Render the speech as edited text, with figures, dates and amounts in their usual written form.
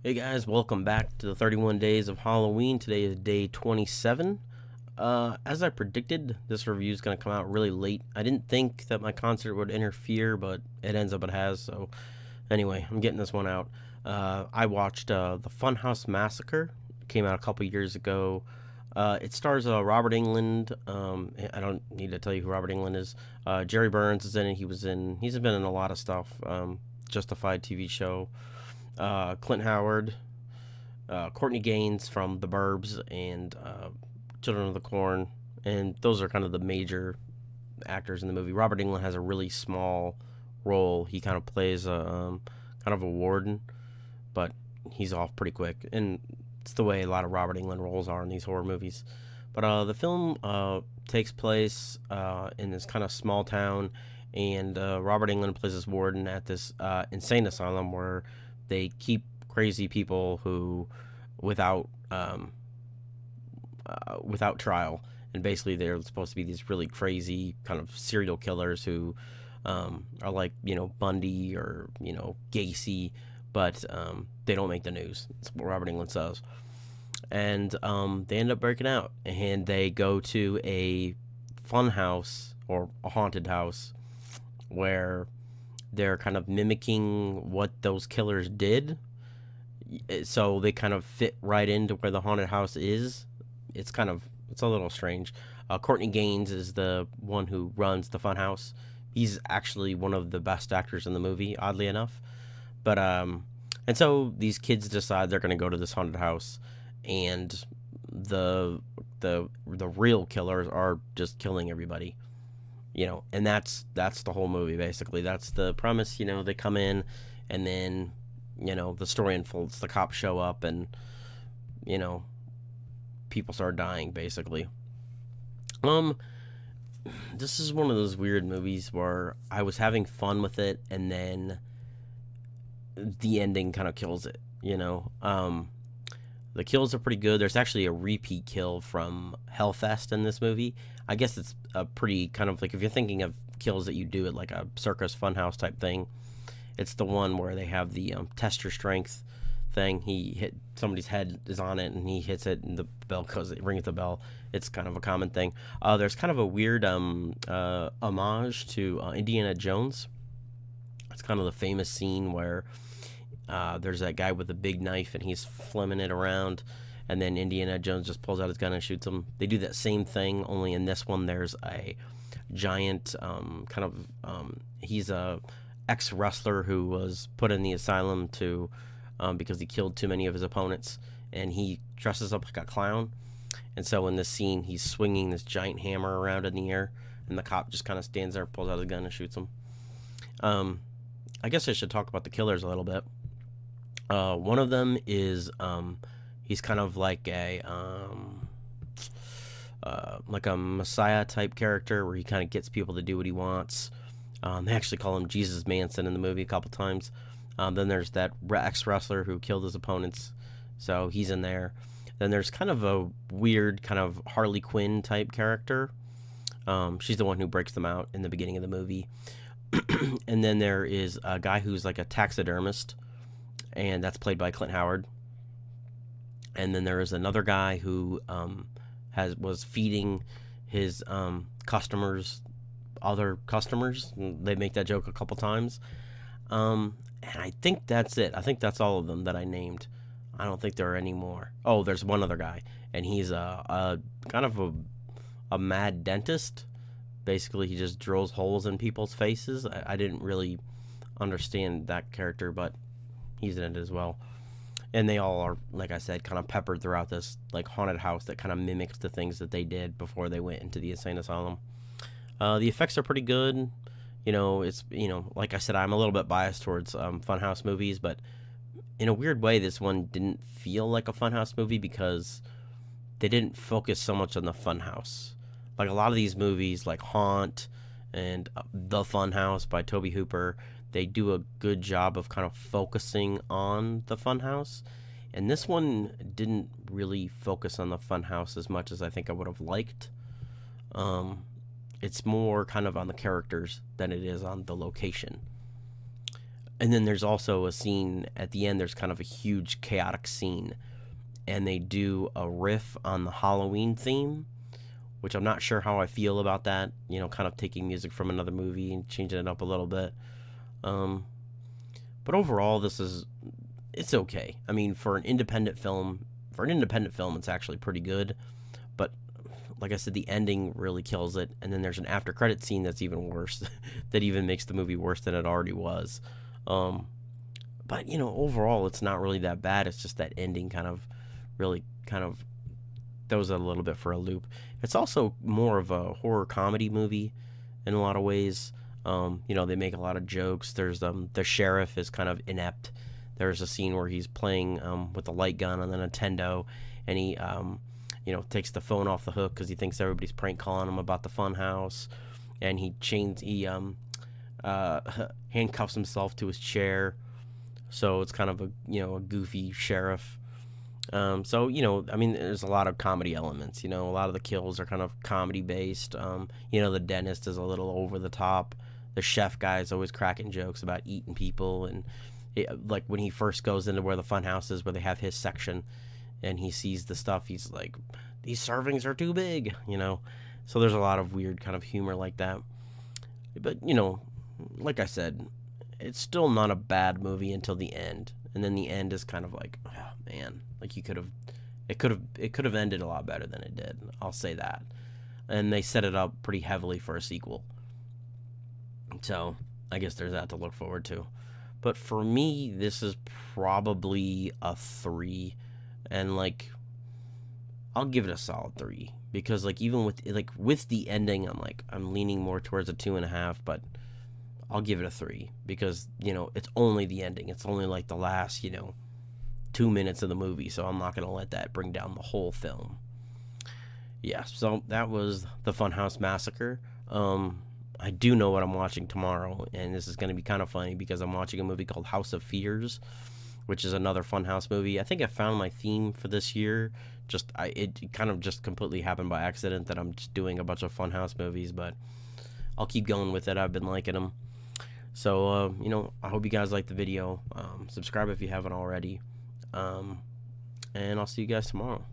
Hey guys, welcome back to the 31 Days of Halloween. Today is day 27. As I predicted, this review is going to come out really late. I didn't think that my concert would interfere, but it ends up it has. So, anyway, I'm getting this one out. I watched the Funhouse Massacre. It came out a couple years ago. It stars Robert Englund. I don't need to tell you who Robert Englund is. Jerry Burns is in it. He's been in a lot of stuff. Justified TV show. Clint Howard, Courtney Gaines from The Burbs, and Children of the Corn, and those are kind of the major actors in the movie. Robert Englund has a really small role. He kind of plays kind of a warden, but he's off pretty quick, and it's the way a lot of Robert Englund roles are in these horror movies. But the film takes place in this kind of small town, and Robert Englund plays this warden at this insane asylum where they keep crazy people who, without without trial, and basically they're supposed to be these really crazy kind of serial killers who are like Bundy or Gacy, but they don't make the news. That's what Robert Englund says, and they end up breaking out, and they go to a fun house or a haunted house where they're kind of mimicking what those killers did, so they kind of fit right into where the haunted house is. It's a little strange. Courtney Gaines is the one who runs the fun house. He's actually one of the best actors in the movie, oddly enough. But and so these kids decide they're going to go to this haunted house, and the real killers are just killing everybody. And that's the whole movie, basically. That's the premise. They come in, and then the story unfolds. The cops show up, and people start dying, basically. This is one of those weird movies where I was having fun with it, and then the ending kind of kills it. The kills are pretty good. There's actually a repeat kill from Hellfest in this movie. I guess it's a pretty kind of like, if you're thinking of kills that you do at like a circus funhouse type thing, it's the one where they have the test your strength thing. He hit somebody's head is on it, and he hits it, and the bell goes. It rings the bell. It's kind of a common thing. There's kind of a weird homage to Indiana Jones. It's kind of the famous scene where there's that guy with a big knife, and he's flimming it around, and then Indiana Jones just pulls out his gun and shoots him. They do that same thing, only in this one there's a giant he's a ex-wrestler who was put in the asylum to because he killed too many of his opponents, and he dresses up like a clown. And so in this scene, he's swinging this giant hammer around in the air, and the cop just kind of stands there, pulls out his gun, and shoots him. I guess I should talk about the killers a little bit. One of them is he's kind of like a messiah type character, where he kind of gets people to do what he wants. They actually call him Jesus Manson in the movie a couple times. Then there's that ex-wrestler who killed his opponents, so he's in there. Then there's kind of a weird kind of Harley Quinn type character. She's the one who breaks them out in the beginning of the movie. And then there is a guy who's like a taxidermist, and that's played by Clint Howard. And then there is another guy who was feeding his other customers. They make that joke a couple times. And I think that's it. I think that's all of them that I named. I don't think there are any more. Oh, there's one other guy, and he's a kind of a mad dentist. Basically, he just drills holes in people's faces. I didn't really understand that character, but he's in it as well. And they all are, like I said, kind of peppered throughout this like haunted house that kind of mimics the things that they did before they went into the insane asylum. The effects are pretty good. It's like I said, I'm a little bit biased towards Funhouse movies, but in a weird way, this one didn't feel like a Funhouse movie because they didn't focus so much on the Funhouse. Like a lot of these movies, like Haunt and The Funhouse by Tobe Hooper, they do a good job of kind of focusing on the Funhouse. And this one didn't really focus on the Funhouse as much as I think I would have liked. It's more kind of on the characters than it is on the location. And then there's also a scene at the end. There's kind of a huge chaotic scene, and they do a riff on the Halloween theme, which I'm not sure how I feel about that. You know, kind of taking music from another movie and changing it up a little bit. But overall, it's okay. I mean, for an independent film, it's actually pretty good. But like I said, the ending really kills it, and then there's an after credit scene that's even worse, that even makes the movie worse than it already was. But you know, overall, it's not really that bad. It's just that ending really kind of throws it a little bit for a loop. It's also more of a horror comedy movie in a lot of ways. You know, they make a lot of jokes. There's the sheriff is kind of inept. There's a scene where he's playing with a light gun on the Nintendo, and he you know, takes the phone off the hook because he thinks everybody's prank calling him about the Funhouse, and he handcuffs himself to his chair. So it's kind of a, you know, a goofy sheriff. So, you know, I mean, there's a lot of comedy elements. You know, a lot of the kills are kind of comedy based. You know, the dentist is a little over the top. The chef guy is always cracking jokes about eating people, and like when he first goes into where the Funhouse is, where they have his section, and he sees the stuff, he's like, "These servings are too big," you know. So there's a lot of weird kind of humor like that. But you know, like I said, it's still not a bad movie until the end, and then the end is kind of like, oh man, like it could have ended a lot better than it did. I'll say that. And they set it up pretty heavily for a sequel, so I guess there's that to look forward to. But for me, this is probably a 3, and like I'll give it a solid 3, because like even with the ending, I'm leaning more towards a 2.5, but I'll give it a 3 because, you know, it's only the ending. It's only like the last, you know, 2 minutes of the movie, so I'm not going to let that bring down the whole film. Yeah, so that was the Funhouse Massacre. I do know what I'm watching tomorrow, and this is going to be kind of funny because I'm watching a movie called House of Fears, which is another Funhouse movie. I think I found my theme for this year. It kind of just completely happened by accident that I'm just doing a bunch of Funhouse movies, but I'll keep going with it. I've been liking them. So, you know, I hope you guys liked the video. Subscribe if you haven't already. And I'll see you guys tomorrow.